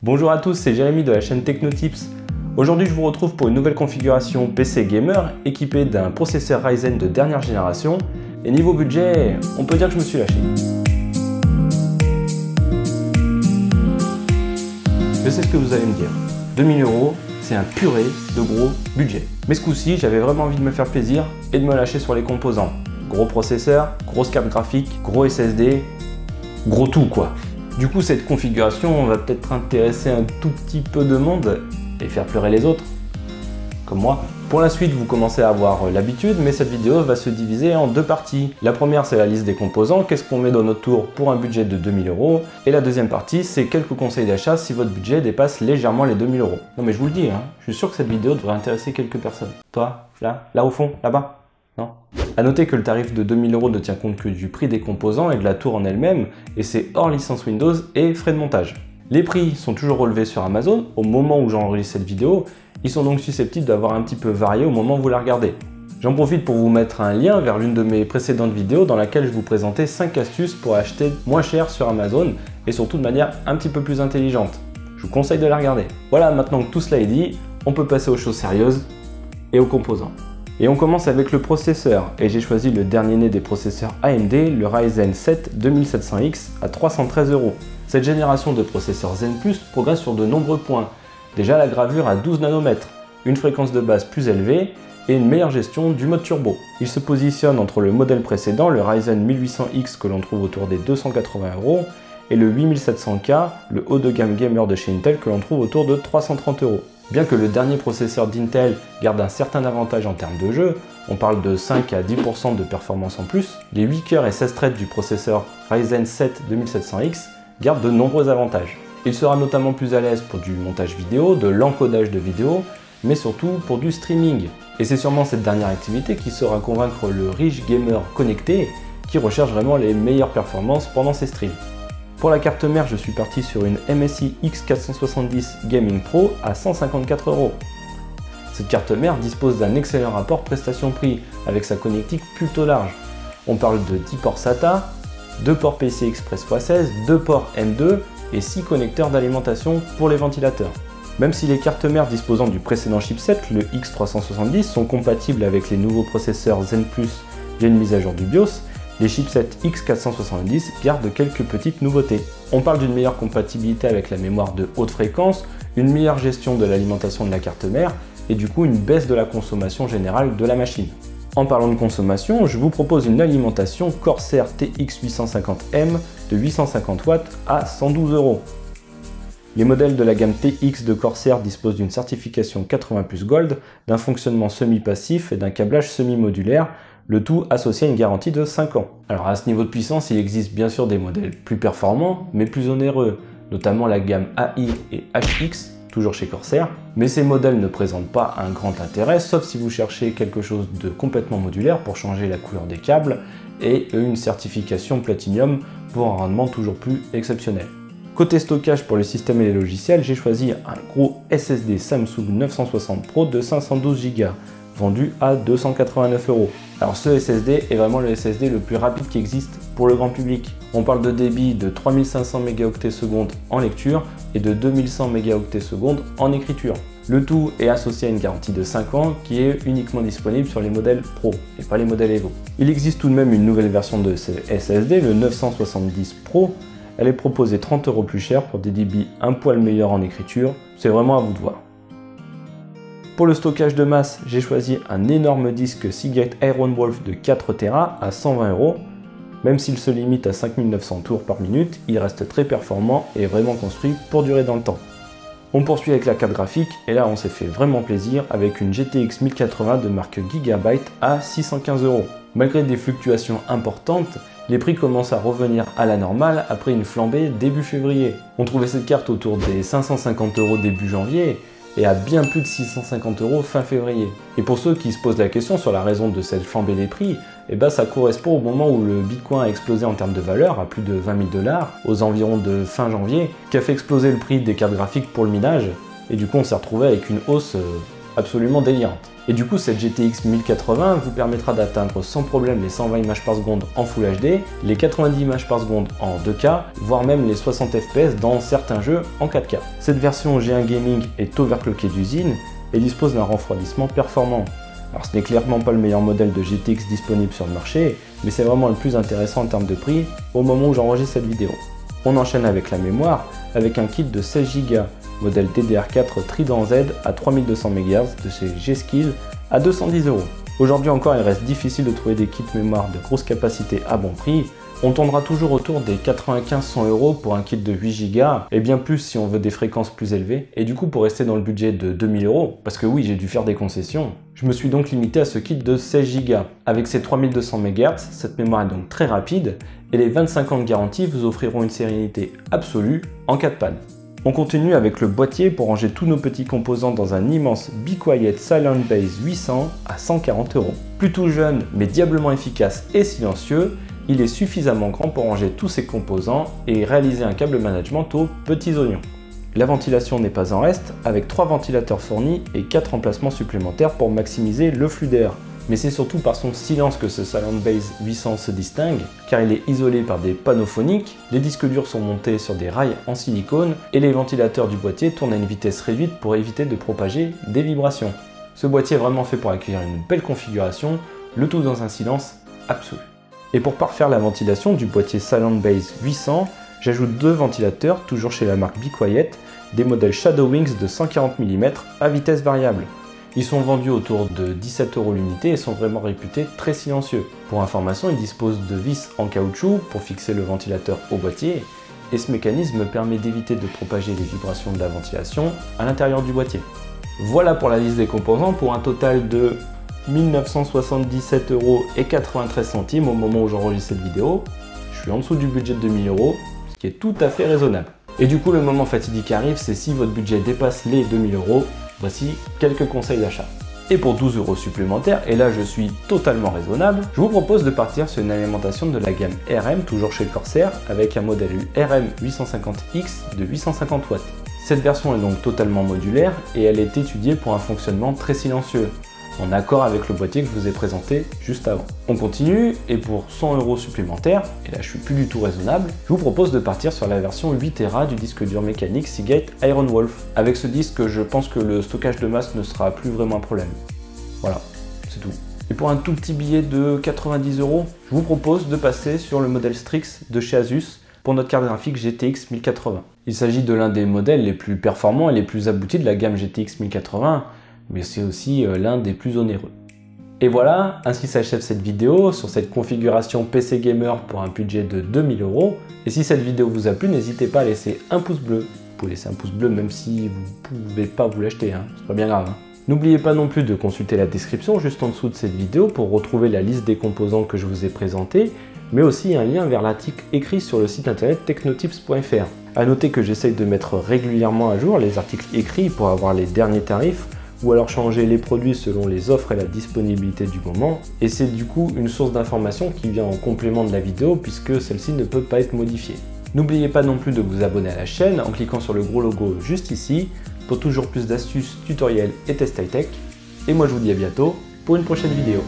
Bonjour à tous, c'est Jérémy de la chaîne Technotips. Aujourd'hui, je vous retrouve pour une nouvelle configuration PC Gamer équipée d'un processeur Ryzen de dernière génération. Et niveau budget, on peut dire que je me suis lâché. Je sais ce que vous allez me dire. 2000 €, c'est un purée de gros budget. Mais ce coup-ci, j'avais vraiment envie de me faire plaisir et de me lâcher sur les composants. Gros processeur, grosse carte graphique, gros SSD, gros tout quoi. Du coup, cette configuration va peut-être intéresser un tout petit peu de monde et faire pleurer les autres, comme moi. Pour la suite, vous commencez à avoir l'habitude, mais cette vidéo va se diviser en deux parties. La première, c'est la liste des composants, qu'est-ce qu'on met dans notre tour pour un budget de 2000 €. Et la deuxième partie, c'est quelques conseils d'achat si votre budget dépasse légèrement les 2000 €. Non mais je vous le dis, je suis sûr que cette vidéo devrait intéresser quelques personnes. Toi, là au fond, là-bas. Non. A noter que le tarif de 2000 € ne tient compte que du prix des composants et de la tour en elle-même, et c'est hors licence Windows et frais de montage. Les prix sont toujours relevés sur Amazon au moment où j'enregistre cette vidéo, ils sont donc susceptibles d'avoir un petit peu varié au moment où vous la regardez. J'en profite pour vous mettre un lien vers l'une de mes précédentes vidéos dans laquelle je vous présentais 5 astuces pour acheter moins cher sur Amazon et surtout de manière un petit peu plus intelligente. Je vous conseille de la regarder. Voilà, maintenant que tout cela est dit, on peut passer aux choses sérieuses et aux composants. Et on commence avec le processeur, et j'ai choisi le dernier né des processeurs AMD, le Ryzen 7 2700X à 313 €. Cette génération de processeurs Zen+ progresse sur de nombreux points. Déjà la gravure à 12 nanomètres, une fréquence de base plus élevée et une meilleure gestion du mode turbo. Il se positionne entre le modèle précédent, le Ryzen 1800X que l'on trouve autour des 280 €, et le 8700K, le haut de gamme gamer de chez Intel que l'on trouve autour de 330 €. Bien que le dernier processeur d'Intel garde un certain avantage en termes de jeu, on parle de 5 à 10% de performance en plus, les 8 cœurs et 16 threads du processeur Ryzen 7 2700X gardent de nombreux avantages. Il sera notamment plus à l'aise pour du montage vidéo, de l'encodage de vidéo, mais surtout pour du streaming. Et c'est sûrement cette dernière activité qui saura convaincre le riche gamer connecté qui recherche vraiment les meilleures performances pendant ses streams. Pour la carte mère, je suis parti sur une MSI X470 Gaming Pro à 154 €. Cette carte mère dispose d'un excellent rapport prestation-prix avec sa connectique plutôt large. On parle de 10 ports SATA, 2 ports PCI Express x16, 2 ports M2 et 6 connecteurs d'alimentation pour les ventilateurs. Même si les cartes mères disposant du précédent chipset, le X370, sont compatibles avec les nouveaux processeurs Zen+ via une mise à jour du BIOS, les chipsets X470 gardent quelques petites nouveautés. On parle d'une meilleure compatibilité avec la mémoire de haute fréquence, une meilleure gestion de l'alimentation de la carte mère et du coup une baisse de la consommation générale de la machine. En parlant de consommation, je vous propose une alimentation Corsair TX 850M de 850 watts à 112 €. Les modèles de la gamme TX de Corsair disposent d'une certification 80+ Gold, d'un fonctionnement semi-passif et d'un câblage semi-modulaire, le tout associé à une garantie de 5 ans. Alors à ce niveau de puissance, il existe bien sûr des modèles plus performants, mais plus onéreux, notamment la gamme AI et HX, toujours chez Corsair, mais ces modèles ne présentent pas un grand intérêt, sauf si vous cherchez quelque chose de complètement modulaire pour changer la couleur des câbles, et une certification Platinum pour un rendement toujours plus exceptionnel. Côté stockage pour le système et les logiciels, j'ai choisi un gros SSD Samsung 960 Pro de 512 Go, vendu à 289 €. Alors ce SSD est vraiment le SSD le plus rapide qui existe pour le grand public. On parle de débit de 3500 mégaoctets/s en lecture et de 2100 mégaoctets/s en écriture. Le tout est associé à une garantie de 5 ans qui est uniquement disponible sur les modèles Pro et pas les modèles Evo. Il existe tout de même une nouvelle version de ce SSD, le 970 Pro. Elle est proposée 30 € plus cher pour des débits un poil meilleurs en écriture. C'est vraiment à vous de voir. Pour le stockage de masse, j'ai choisi un énorme disque Seagate Ironwolf de 4 Tera à 120 €. Même s'il se limite à 5900 tours par minute, il reste très performant et vraiment construit pour durer dans le temps. On poursuit avec la carte graphique et là on s'est fait vraiment plaisir avec une GTX 1080 de marque Gigabyte à 615 €. Malgré des fluctuations importantes, les prix commencent à revenir à la normale après une flambée début février. On trouvait cette carte autour des 550 € début janvier et à bien plus de 650 € fin février. Et pour ceux qui se posent la question sur la raison de cette flambée des prix, ça correspond au moment où le Bitcoin a explosé en termes de valeur à plus de 20 000 $, aux environs de fin janvier, qui a fait exploser le prix des cartes graphiques pour le minage, et du coup on s'est retrouvé avec une hausse absolument délirante. Et du coup, cette GTX 1080 vous permettra d'atteindre sans problème les 120 images par seconde en Full HD, les 90 images par seconde en 2K, voire même les 60 FPS dans certains jeux en 4K. Cette version G1 Gaming est overclockée d'usine et dispose d'un refroidissement performant. Alors ce n'est clairement pas le meilleur modèle de GTX disponible sur le marché, mais c'est vraiment le plus intéressant en termes de prix au moment où j'enregistre cette vidéo. On enchaîne avec la mémoire, avec un kit de 16 Go, modèle DDR4 Trident Z à 3200 MHz de chez G-Skill à 210 €. Aujourd'hui encore, il reste difficile de trouver des kits mémoire de grosse capacité à bon prix. On tournera toujours autour des 95-100 € pour un kit de 8 Go et bien plus si on veut des fréquences plus élevées. Et du coup, pour rester dans le budget de 2000 €, parce que oui, j'ai dû faire des concessions, je me suis donc limité à ce kit de 16 Go. Avec ses 3200 MHz, cette mémoire est donc très rapide et les 25 ans de garantie vous offriront une sérénité absolue en cas de panne. On continue avec le boîtier pour ranger tous nos petits composants dans un immense Be Quiet Silent Base 800 à 140 €. Plutôt jeune mais diablement efficace et silencieux, il est suffisamment grand pour ranger tous ses composants et réaliser un câble management aux petits oignons. La ventilation n'est pas en reste, avec 3 ventilateurs fournis et 4 emplacements supplémentaires pour maximiser le flux d'air. Mais c'est surtout par son silence que ce Silent Base 800 se distingue, car il est isolé par des panneaux phoniques, les disques durs sont montés sur des rails en silicone et les ventilateurs du boîtier tournent à une vitesse réduite pour éviter de propager des vibrations. Ce boîtier est vraiment fait pour accueillir une belle configuration, le tout dans un silence absolu. Et pour parfaire la ventilation du boîtier Silent Base 800, j'ajoute 2 ventilateurs, toujours chez la marque Be Quiet, des modèles Shadow Wings de 140 mm à vitesse variable. Ils sont vendus autour de 17 € l'unité et sont vraiment réputés très silencieux. Pour information, ils disposent de vis en caoutchouc pour fixer le ventilateur au boîtier et ce mécanisme permet d'éviter de propager les vibrations de la ventilation à l'intérieur du boîtier. Voilà pour la liste des composants pour un total de 1977,93 € au moment où j'enregistre cette vidéo. Je suis en dessous du budget de 2000 €, ce qui est tout à fait raisonnable. Et du coup, le moment fatidique arrive, c'est si votre budget dépasse les 2000 €, voici quelques conseils d'achat. Et pour 12 € supplémentaires, et là je suis totalement raisonnable, je vous propose de partir sur une alimentation de la gamme RM, toujours chez Corsair, avec un modèle RM 850X de 850 watts. Cette version est donc totalement modulaire et elle est étudiée pour un fonctionnement très silencieux, en accord avec le boîtier que je vous ai présenté juste avant. On continue et pour 100 € supplémentaires, et là je suis plus du tout raisonnable, je vous propose de partir sur la version 8 Tera du disque dur mécanique Seagate Iron Wolf. Avec ce disque, je pense que le stockage de masse ne sera plus vraiment un problème. Voilà, c'est tout. Et pour un tout petit billet de 90 €, je vous propose de passer sur le modèle Strix de chez Asus pour notre carte graphique GTX 1080. Il s'agit de l'un des modèles les plus performants et les plus aboutis de la gamme GTX 1080, mais c'est aussi l'un des plus onéreux. Et voilà, ainsi s'achève cette vidéo sur cette configuration PC Gamer pour un budget de 2000 €. Et si cette vidéo vous a plu, n'hésitez pas à laisser un pouce bleu. Vous pouvez laisser un pouce bleu même si vous ne pouvez pas vous l'acheter, hein. C'est pas bien grave. N'oubliez pas non plus de consulter la description juste en dessous de cette vidéo pour retrouver la liste des composants que je vous ai présentés, mais aussi un lien vers l'article écrit sur le site internet technotips.fr. A noter que j'essaye de mettre régulièrement à jour les articles écrits pour avoir les derniers tarifs, ou alors changer les produits selon les offres et la disponibilité du moment, et c'est du coup une source d'information qui vient en complément de la vidéo puisque celle-ci ne peut pas être modifiée. N'oubliez pas non plus de vous abonner à la chaîne en cliquant sur le gros logo juste ici pour toujours plus d'astuces, tutoriels et tests high-tech, et moi je vous dis à bientôt pour une prochaine vidéo.